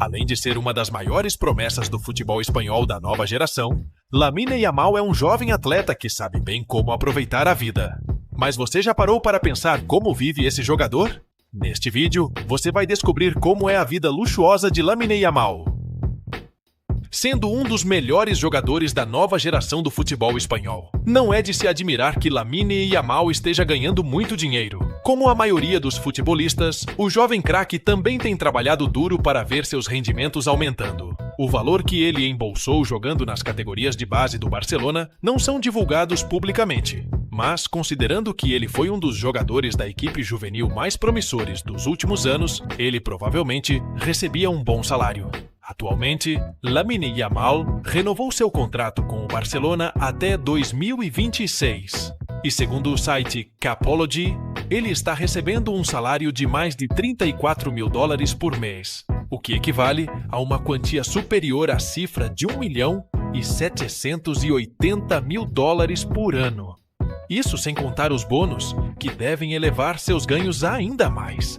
Além de ser uma das maiores promessas do futebol espanhol da nova geração, Lamine Yamal é um jovem atleta que sabe bem como aproveitar a vida. Mas você já parou para pensar como vive esse jogador? Neste vídeo, você vai descobrir como é a vida luxuosa de Lamine Yamal. Sendo um dos melhores jogadores da nova geração do futebol espanhol, não é de se admirar que Lamine Yamal esteja ganhando muito dinheiro. Como a maioria dos futebolistas, o jovem craque também tem trabalhado duro para ver seus rendimentos aumentando. O valor que ele embolsou jogando nas categorias de base do Barcelona não são divulgados publicamente. Mas, considerando que ele foi um dos jogadores da equipe juvenil mais promissores dos últimos anos, ele provavelmente recebia um bom salário. Atualmente, Lamine Yamal renovou seu contrato com o Barcelona até 2026. E segundo o site Capology, ele está recebendo um salário de mais de 34 mil dólares por mês, o que equivale a uma quantia superior à cifra de 1.780.000 dólares por ano. Isso sem contar os bônus, que devem elevar seus ganhos ainda mais.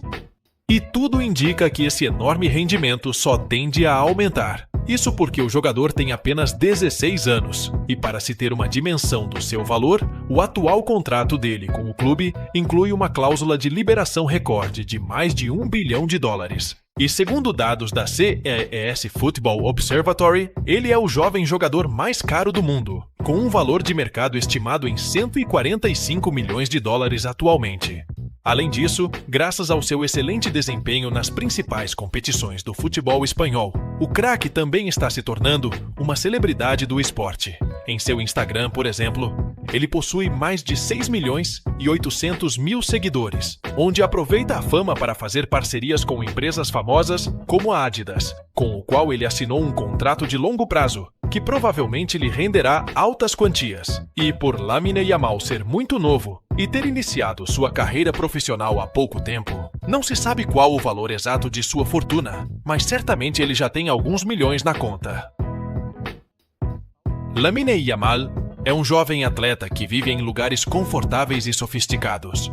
E tudo indica que esse enorme rendimento só tende a aumentar. Isso porque o jogador tem apenas 16 anos, e para se ter uma dimensão do seu valor, o atual contrato dele com o clube inclui uma cláusula de liberação recorde de mais de 1 bilhão de dólares. E segundo dados da CES Football Observatory, ele é o jovem jogador mais caro do mundo, com um valor de mercado estimado em 145 milhões de dólares atualmente. Além disso, graças ao seu excelente desempenho nas principais competições do futebol espanhol, o craque também está se tornando uma celebridade do esporte. Em seu Instagram, por exemplo, ele possui mais de 6.800.000 seguidores, onde aproveita a fama para fazer parcerias com empresas famosas como a Adidas, com o qual ele assinou um contrato de longo prazo, que provavelmente lhe renderá altas quantias. E por Lamine Yamal ser muito novo e ter iniciado sua carreira profissional há pouco tempo, não se sabe qual o valor exato de sua fortuna, mas certamente ele já tem alguns milhões na conta. Lamine Yamal é um jovem atleta que vive em lugares confortáveis e sofisticados.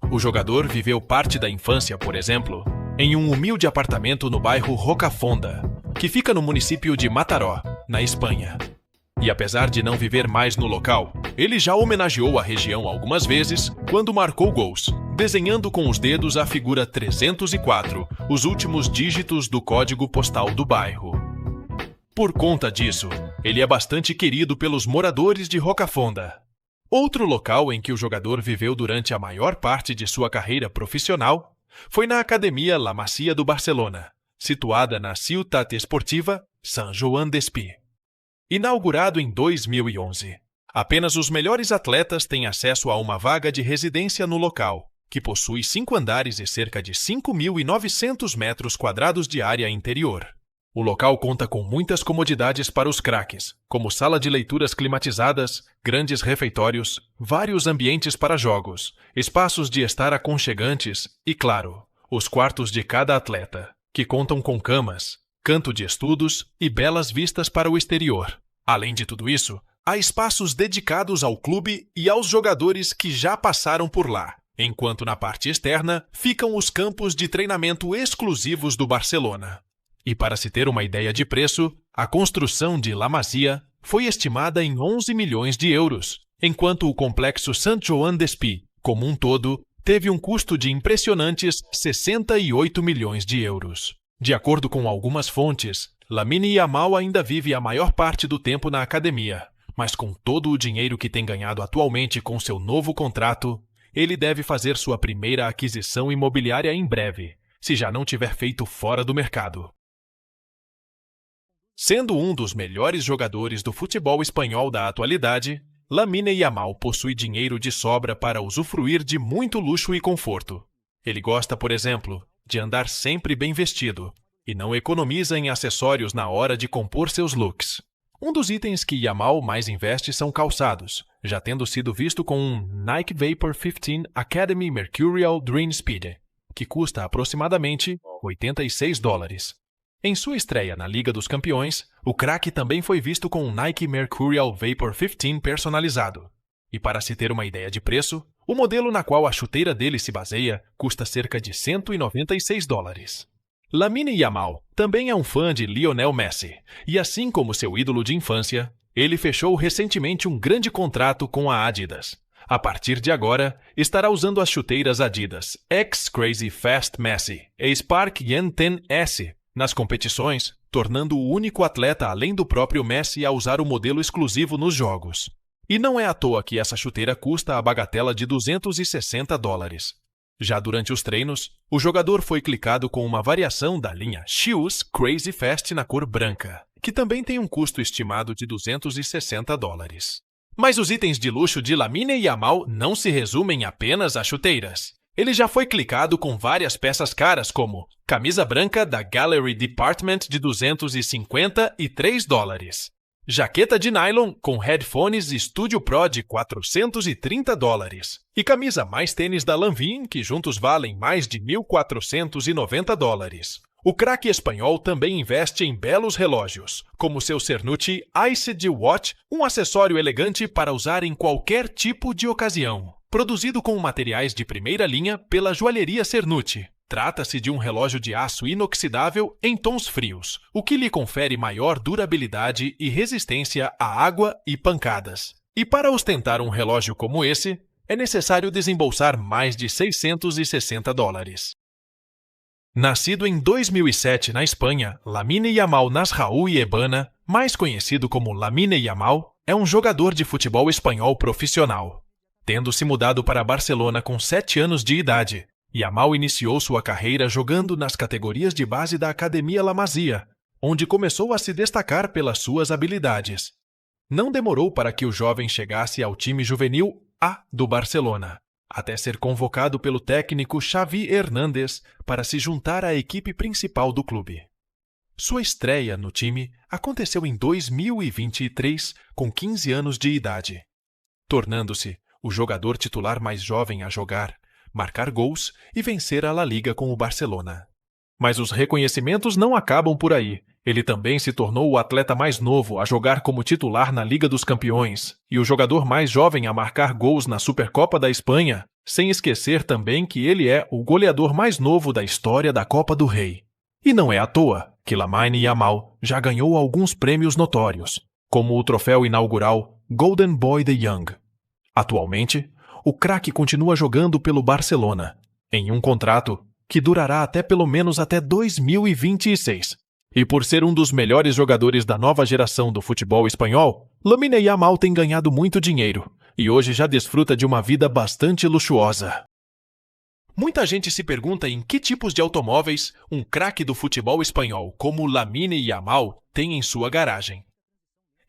O jogador viveu parte da infância, por exemplo, em um humilde apartamento no bairro Rocafonda, que fica no município de Mataró, na Espanha. E apesar de não viver mais no local, ele já homenageou a região algumas vezes quando marcou gols, desenhando com os dedos a figura 304, os últimos dígitos do código postal do bairro. Por conta disso, ele é bastante querido pelos moradores de Rocafonda. Outro local em que o jogador viveu durante a maior parte de sua carreira profissional foi na Academia La Masia do Barcelona, situada na Ciutat Esportiva Sant Joan Despí. Inaugurado em 2011, apenas os melhores atletas têm acesso a uma vaga de residência no local, que possui 5 andares e cerca de 5.900 metros quadrados de área interior. O local conta com muitas comodidades para os craques, como sala de leituras climatizadas, grandes refeitórios, vários ambientes para jogos, espaços de estar aconchegantes e, claro, os quartos de cada atleta, que contam com camas, canto de estudos e belas vistas para o exterior. Além de tudo isso, há espaços dedicados ao clube e aos jogadores que já passaram por lá, enquanto na parte externa ficam os campos de treinamento exclusivos do Barcelona. E para se ter uma ideia de preço, a construção de La Masia foi estimada em 11 milhões de euros, enquanto o complexo Sant Joan Despí, como um todo, teve um custo de impressionantes 68 milhões de euros. De acordo com algumas fontes, Lamine Yamal ainda vive a maior parte do tempo na academia, mas com todo o dinheiro que tem ganhado atualmente com seu novo contrato, ele deve fazer sua primeira aquisição imobiliária em breve, se já não tiver feito fora do mercado. Sendo um dos melhores jogadores do futebol espanhol da atualidade, Lamine Yamal possui dinheiro de sobra para usufruir de muito luxo e conforto. Ele gosta, por exemplo, de andar sempre bem vestido e não economiza em acessórios na hora de compor seus looks. Um dos itens que Yamal mais investe são calçados, já tendo sido visto com um Nike Vapor 15 Academy Mercurial Dream Speed, que custa aproximadamente 86 dólares. Em sua estreia na Liga dos Campeões, o craque também foi visto com um Nike Mercurial Vapor 15 personalizado. E para se ter uma ideia de preço, o modelo na qual a chuteira dele se baseia custa cerca de 196 dólares. Lamine Yamal também é um fã de Lionel Messi, e assim como seu ídolo de infância, ele fechou recentemente um grande contrato com a Adidas. A partir de agora, estará usando as chuteiras Adidas X Crazy Fast Messi e Spark Yen 10S nas competições, tornando o único atleta além do próprio Messi a usar o modelo exclusivo nos jogos. E não é à toa que essa chuteira custa a bagatela de $260. Já durante os treinos, o jogador foi clicado com uma variação da linha Shoes Crazy Fast na cor branca, que também tem um custo estimado de $260. Mas os itens de luxo de Lamine Yamal não se resumem apenas a chuteiras. Ele já foi clicado com várias peças caras como camisa branca da Gallery Department de $253, jaqueta de nylon com headphones Studio Pro de $430 e camisa mais tênis da Lanvin, que juntos valem mais de $1.490. O craque espanhol também investe em belos relógios, como seu Cernuti Iced Watch, um acessório elegante para usar em qualquer tipo de ocasião. Produzido com materiais de primeira linha pela joalheria Cernuti. Trata-se de um relógio de aço inoxidável em tons frios, o que lhe confere maior durabilidade e resistência à água e pancadas. E para ostentar um relógio como esse, é necessário desembolsar mais de $660. Nascido em 2007 na Espanha, Lamine Yamal Nasraoui Ebana, mais conhecido como Lamine Yamal, é um jogador de futebol espanhol profissional. Tendo se mudado para Barcelona com 7 anos de idade, Yamal iniciou sua carreira jogando nas categorias de base da Academia La Masia, onde começou a se destacar pelas suas habilidades. Não demorou para que o jovem chegasse ao time juvenil A do Barcelona, até ser convocado pelo técnico Xavi Hernández para se juntar à equipe principal do clube. Sua estreia no time aconteceu em 2023, com 15 anos de idade, tornando-se o jogador titular mais jovem a jogar, marcar gols e vencer a La Liga com o Barcelona. Mas os reconhecimentos não acabam por aí. Ele também se tornou o atleta mais novo a jogar como titular na Liga dos Campeões e o jogador mais jovem a marcar gols na Supercopa da Espanha, sem esquecer também que ele é o goleador mais novo da história da Copa do Rei. E não é à toa que Lamine Yamal já ganhou alguns prêmios notórios, como o troféu inaugural Golden Boy the Young. Atualmente, o craque continua jogando pelo Barcelona, em um contrato que durará pelo menos até 2026. E por ser um dos melhores jogadores da nova geração do futebol espanhol, Lamine Yamal tem ganhado muito dinheiro e hoje já desfruta de uma vida bastante luxuosa. Muita gente se pergunta em que tipos de automóveis um craque do futebol espanhol como Lamine Yamal tem em sua garagem.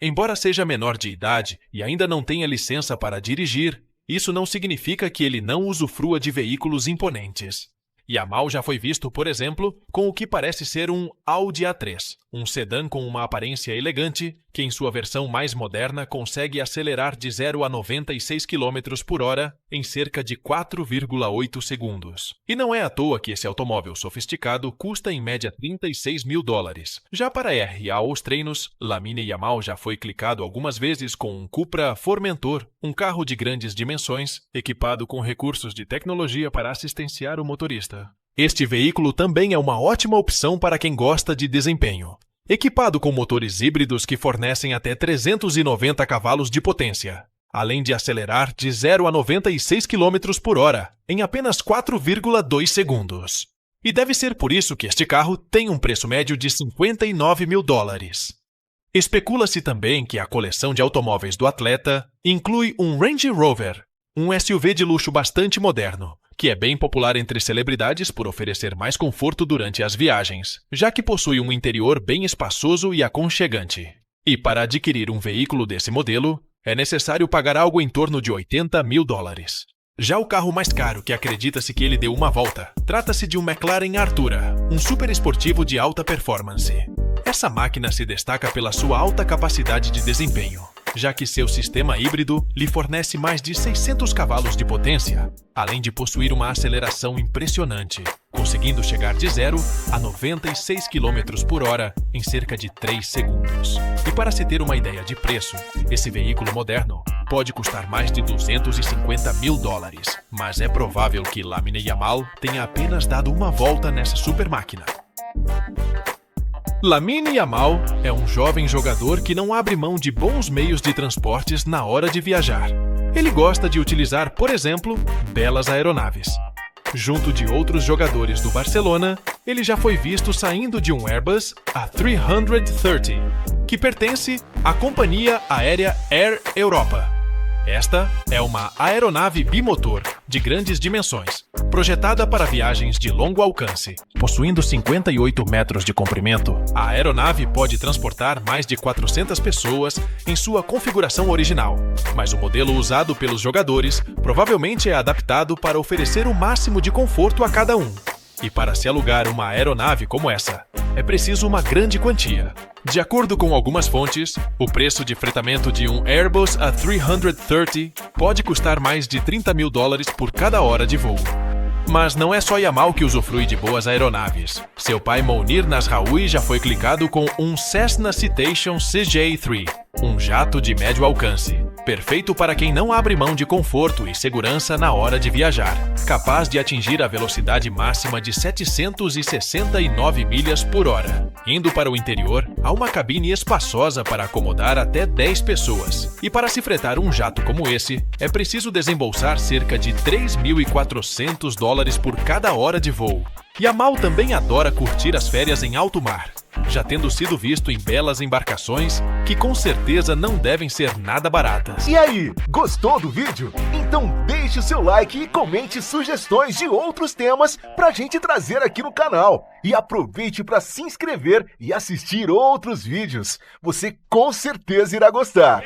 Embora seja menor de idade e ainda não tenha licença para dirigir, isso não significa que ele não usufrua de veículos imponentes. Yamal já foi visto, por exemplo, com o que parece ser um Audi A3, um sedã com uma aparência elegante que, em sua versão mais moderna, consegue acelerar de 0 a 96 km por hora em cerca de 4,8 segundos. E não é à toa que esse automóvel sofisticado custa em média $36 mil. Já para ir aos treinos, Lamine Yamal já foi clicado algumas vezes com um Cupra Formentor, um carro de grandes dimensões, equipado com recursos de tecnologia para assistenciar o motorista. Este veículo também é uma ótima opção para quem gosta de desempenho. Equipado com motores híbridos que fornecem até 390 cavalos de potência, além de acelerar de 0 a 96 km por hora em apenas 4,2 segundos. E deve ser por isso que este carro tem um preço médio de $59 mil. Especula-se também que a coleção de automóveis do atleta inclui um Range Rover, um SUV de luxo bastante moderno, que é bem popular entre celebridades por oferecer mais conforto durante as viagens, já que possui um interior bem espaçoso e aconchegante. E para adquirir um veículo desse modelo, é necessário pagar algo em torno de $80 mil. Já o carro mais caro, que acredita-se que ele deu uma volta, trata-se de um McLaren Artura, um super esportivo de alta performance. Essa máquina se destaca pela sua alta capacidade de desempenho, já que seu sistema híbrido lhe fornece mais de 600 cavalos de potência, além de possuir uma aceleração impressionante, conseguindo chegar de 0 a 96 km por hora em cerca de 3 segundos. E para se ter uma ideia de preço, esse veículo moderno pode custar mais de $250 mil, mas é provável que Lamine Yamal tenha apenas dado uma volta nessa super máquina. Lamine Yamal é um jovem jogador que não abre mão de bons meios de transportes na hora de viajar. Ele gosta de utilizar, por exemplo, belas aeronaves. Junto de outros jogadores do Barcelona, ele já foi visto saindo de um Airbus A330, que pertence à companhia aérea Air Europa. Esta é uma aeronave bimotor de grandes dimensões, projetada para viagens de longo alcance. Possuindo 58 metros de comprimento, a aeronave pode transportar mais de 400 pessoas em sua configuração original, mas o modelo usado pelos jogadores provavelmente é adaptado para oferecer o máximo de conforto a cada um. E para se alugar uma aeronave como essa, é preciso uma grande quantia. De acordo com algumas fontes, o preço de fretamento de um Airbus A330 pode custar mais de $30 mil por cada hora de voo. Mas não é só Yamal que usufrui de boas aeronaves. Seu pai Mounir Nasraoui já foi clicado com um Cessna Citation CJ3, um jato de médio alcance, perfeito para quem não abre mão de conforto e segurança na hora de viajar, capaz de atingir a velocidade máxima de 769 milhas por hora. Indo para o interior, há uma cabine espaçosa para acomodar até 10 pessoas. E para se fretar um jato como esse, é preciso desembolsar cerca de $3.400 por cada hora de voo. Yamal também adora curtir as férias em alto mar, já tendo sido visto em belas embarcações que com certeza não devem ser nada baratas. E aí, gostou do vídeo? Então deixe o seu like e comente sugestões de outros temas pra gente trazer aqui no canal. E aproveite para se inscrever e assistir outros vídeos. Você com certeza irá gostar.